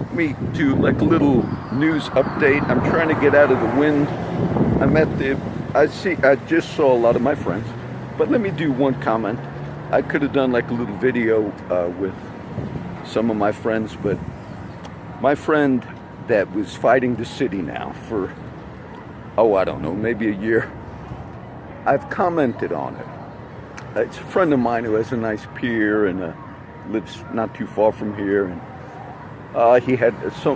Let me do like a little news update. I'm trying to get out of the wind. I just saw a lot of my friends, but let me do one comment. I could have done like a little video with some of my friends, but my friend that was fighting the city now for, I don't know, maybe a year, I've commented on it. It's a friend of mine who has a nice pier and lives not too far from here. And he had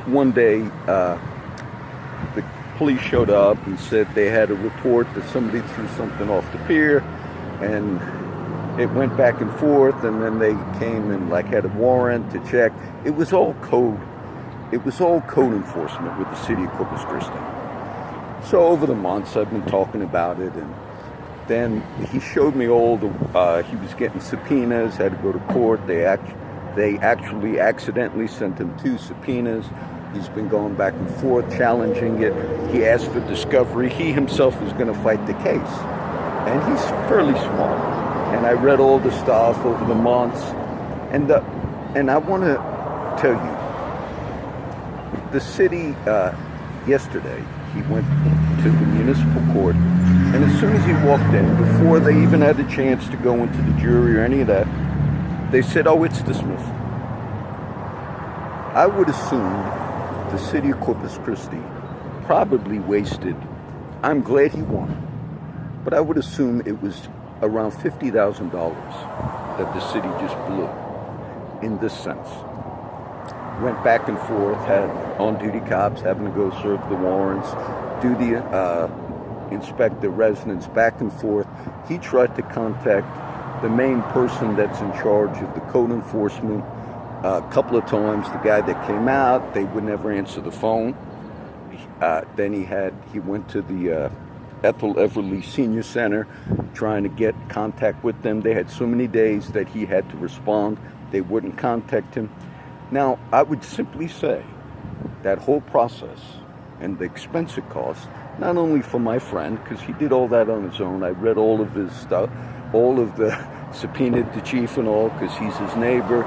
one day, the police showed up and said they had a report that somebody threw something off the pier, and it went back and forth, and then they came and like had a warrant to check. It was all code enforcement with the city of Corpus Christi. So over the months I've been talking about it, and then he showed me all the, he was getting subpoenas, had to go to court. They actually accidentally sent him 2 subpoenas. He's been going back and forth, challenging it. He asked for discovery. He himself was going to fight the case. And he's fairly smart. And I read all the stuff over the months. And I want to tell you, the city, yesterday, he went to the municipal court, and as soon as he walked in, before they even had the chance to go into the jury or any of that, they said, "Oh, it's dismissed." I would assume the city of Corpus Christi probably wasted, I'm glad he won, but I would assume it was around $50,000 that the city just blew in this sense. Went back and forth, had on-duty cops having to go serve the warrants, do the inspect the residents back and forth. He tried to contact the main person that's in charge of the code enforcement a couple of times. The guy that came out, they would never answer the phone. Then he went to the Ethel Everly Senior Center trying to get contact with them. They had so many days that he had to respond. They wouldn't contact him. Now, I would simply say that whole process and the expense it costs, not only for my friend, because he did all that on his own. I read all of his stuff, all of the subpoenaed the chief and all, because he's his neighbor,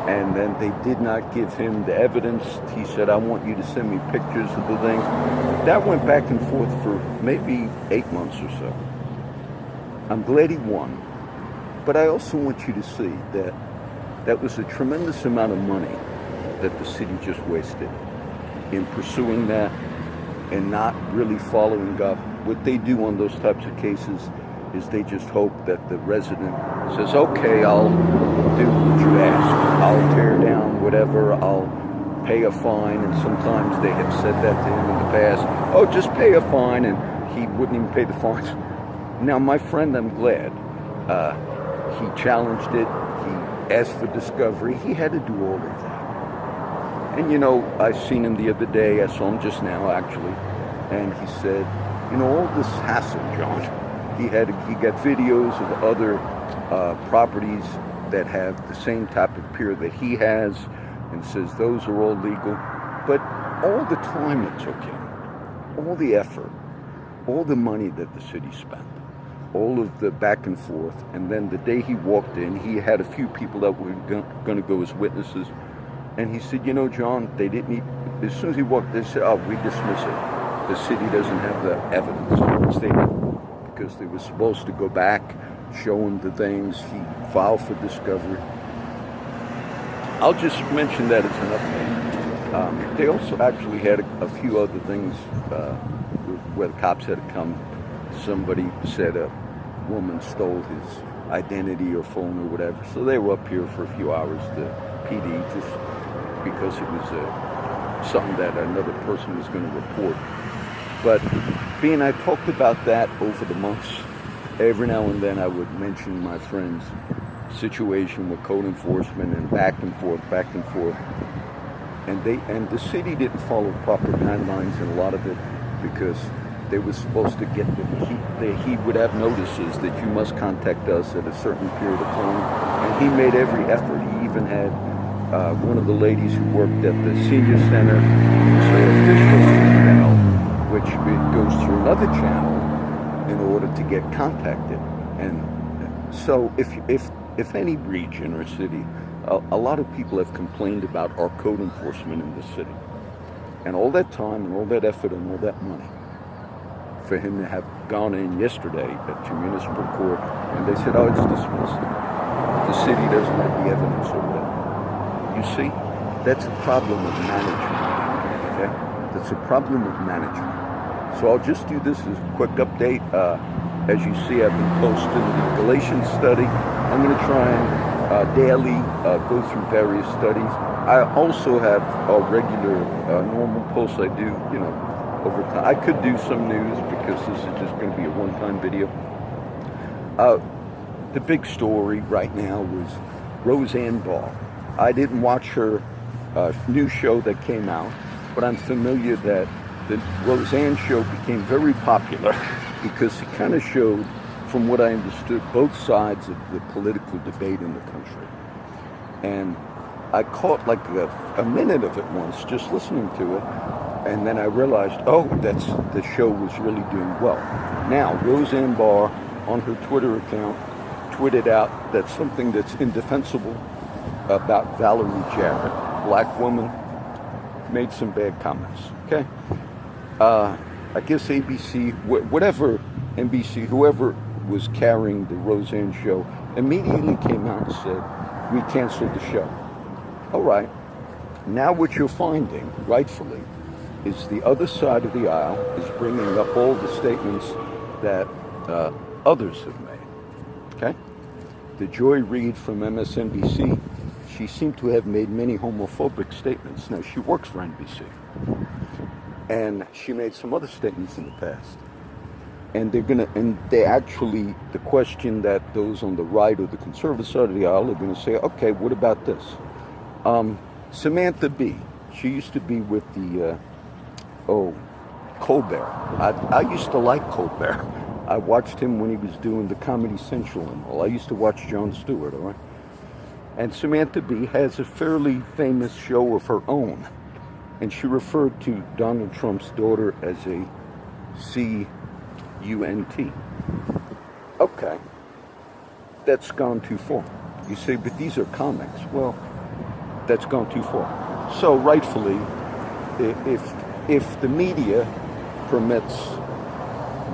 and then they did not give him the evidence. He said, "I want you to send me pictures of the things." That went back and forth for maybe 8 months or so. I'm glad he won, but I also want you to see that that was a tremendous amount of money that the city just wasted in pursuing that and not really following up. What they do on those types of cases is they just hope that the resident says, "Okay, I'll do what you ask. I'll tear down whatever, I'll pay a fine." And sometimes they have said that to him in the past, "Oh, just pay a fine," and he wouldn't even pay the fines. Now, my friend, I'm glad, he challenged it. He asked for discovery. He had to do all of that. And I seen him the other day. I saw him just now, actually, and he said, all this hassle, John. He got videos of other properties that have the same type of pier that he has, and says those are all legal. But all the time it took him, all the effort, all the money that the city spent, all of the back and forth, and then the day he walked in, he had a few people that were going to go as witnesses, and he said, John, they didn't need, as soon as he walked, they said, "Oh, we dismiss it. The city doesn't have the evidence." They didn't, because they were supposed to go back, show him the things. He filed for discovery. I'll just mention that as an update. They also actually had a few other things where the cops had to come. Somebody said a woman stole his identity or phone or whatever. So they were up here for a few hours, the PD, just because it was something that another person was going to report. But being I talked about that over the months, every now and then I would mention my friend's situation with code enforcement and back and forth. And the city didn't follow proper guidelines in a lot of it, because they were supposed to get he would have notices that you must contact us at a certain period of time, and he made every effort. He even had one of the ladies who worked at the senior center, so official email, which goes through another channel in order to get contacted. And so if any region or city A lot of people have complained about our code enforcement in the city. And all that time and all that effort and all that money for him to have gone in yesterday to municipal court, and they said, oh, it's dismissed. The city doesn't have the evidence or whatever. You see, that's a problem of management, okay? That's a problem of management. So I'll just do this as a quick update. As you see, I've been posting the Galatians study. I'm going to try and daily go through various studies. I also have a regular normal posts I do, over time. I could do some news because this is just going to be a one-time video. The big story right now was Roseanne Barr. I didn't watch her new show that came out, but I'm familiar that the Roseanne show became very popular because it kind of showed, from what I understood, both sides of the political debate in the country. And I caught like a minute of it once, just listening to it, and then I realized, oh, the show was really doing well. Now, Roseanne Barr, on her Twitter account, tweeted out that something that's indefensible about Valerie Jarrett, black woman, made some bad comments, okay? I guess ABC, whatever NBC, whoever was carrying the Roseanne show, immediately came out and said, we canceled the show. All right, now what you're finding, rightfully, is the other side of the aisle is bringing up all the statements that others have made, okay? The Joy Reid from MSNBC, she seemed to have made many homophobic statements. Now, she works for NBC. And she made some other statements in the past. And the question that those on the right or the conservative side of the aisle are going to say, okay, what about this? Samantha Bee, she used to be with the, Colbert. I used to like Colbert. I watched him when he was doing the Comedy Central and all. I used to watch Jon Stewart, all right? And Samantha Bee has a fairly famous show of her own. And she referred to Donald Trump's daughter as a C-U-N-T. Okay. That's gone too far. You say, but these are comics. Well, that's gone too far. So rightfully, if the media permits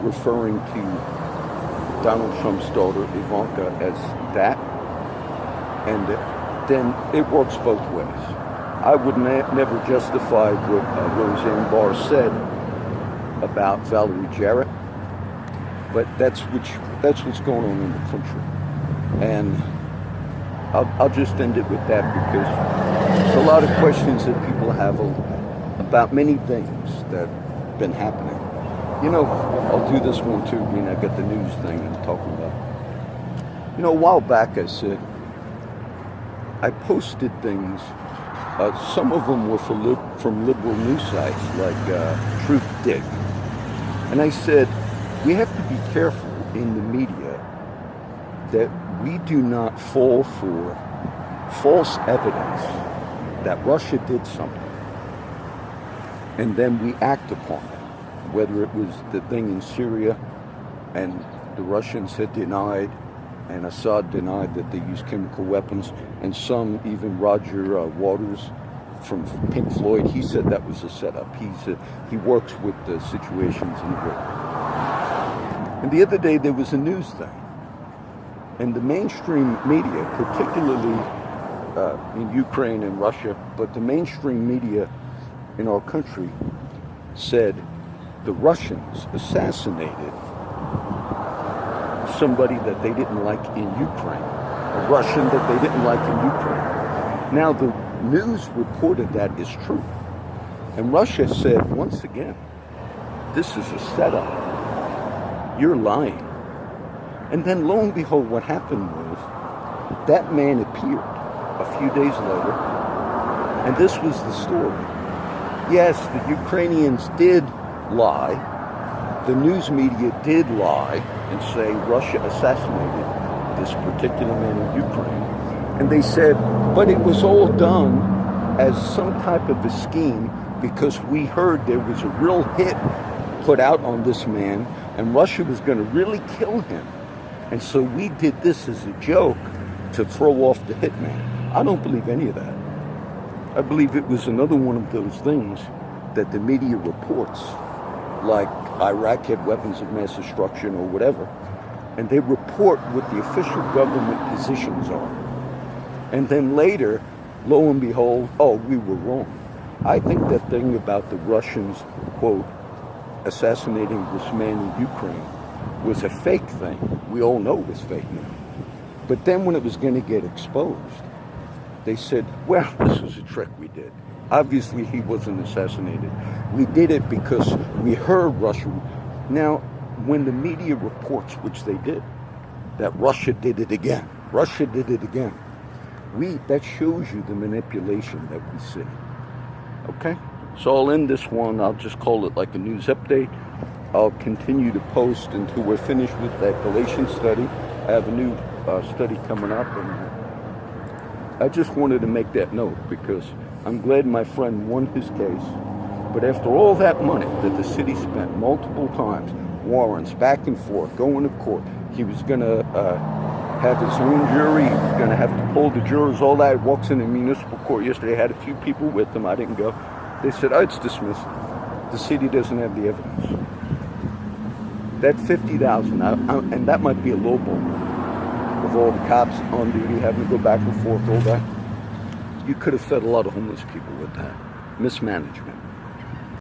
referring to Donald Trump's daughter Ivanka as that, and then it works both ways. I would never justify what Roseanne Barr said about Valerie Jarrett, but that's what's going on in the country. And I'll just end it with that because there's a lot of questions that people have about many things that have been happening. I'll do this one too, I got the news thing I'm talking about. A while back I said, I posted things, some of them were from liberal news sites like Truth Dig. And I said, we have to be careful in the media that we do not fall for false evidence that Russia did something and then we act upon it. Whether it was the thing in Syria and the Russians had denied and Assad denied that they used chemical weapons, and some, even Roger Waters from Pink Floyd, he said that was a setup. He works with the situations in the world. And the other day there was a news thing, and the mainstream media, particularly in Ukraine and Russia, but the mainstream media in our country said the Russians assassinated somebody that they didn't like in Ukraine, a Russian that they didn't like in Ukraine. Now the news reported that is true. And Russia said, once again, this is a setup. You're lying. And then lo and behold, what happened was that man appeared a few days later, and this was the story. Yes, the Ukrainians did lie. The news media did lie and say Russia assassinated this particular man in Ukraine. And they said, but it was all done as some type of a scheme because we heard there was a real hit put out on this man and Russia was going to really kill him. And so we did this as a joke to throw off the hitman. I don't believe any of that. I believe it was another one of those things that the media reports, like Iraq had weapons of mass destruction or whatever, and they report what the official government positions are. And then later, lo and behold, oh, we were wrong. I think that thing about the Russians, quote, assassinating this man in Ukraine was a fake thing. We all know it was fake now. But then when it was going to get exposed, they said, well, this was a trick we did. Obviously, he wasn't assassinated. We did it because we heard Russia. Now, when the media reports, which they did, that Russia did it again, that shows you the manipulation that we see. Okay? So I'll end this one. I'll just call it like a news update. I'll continue to post until we're finished with that Galatian study. I have a new study coming up, and I just wanted to make that note because I'm glad my friend won his case. But after all that money that the city spent multiple times, warrants back and forth, going to court, he was going to have his own jury. He was going to have to poll the jurors, all that. Walks in the municipal court yesterday. Had a few people with him. I didn't go. They said, oh, it's dismissed. The city doesn't have the evidence. That $50,000, and that might be a low ball with all the cops on duty having to go back and forth, all that. You could have fed a lot of homeless people with that. Mismanagement.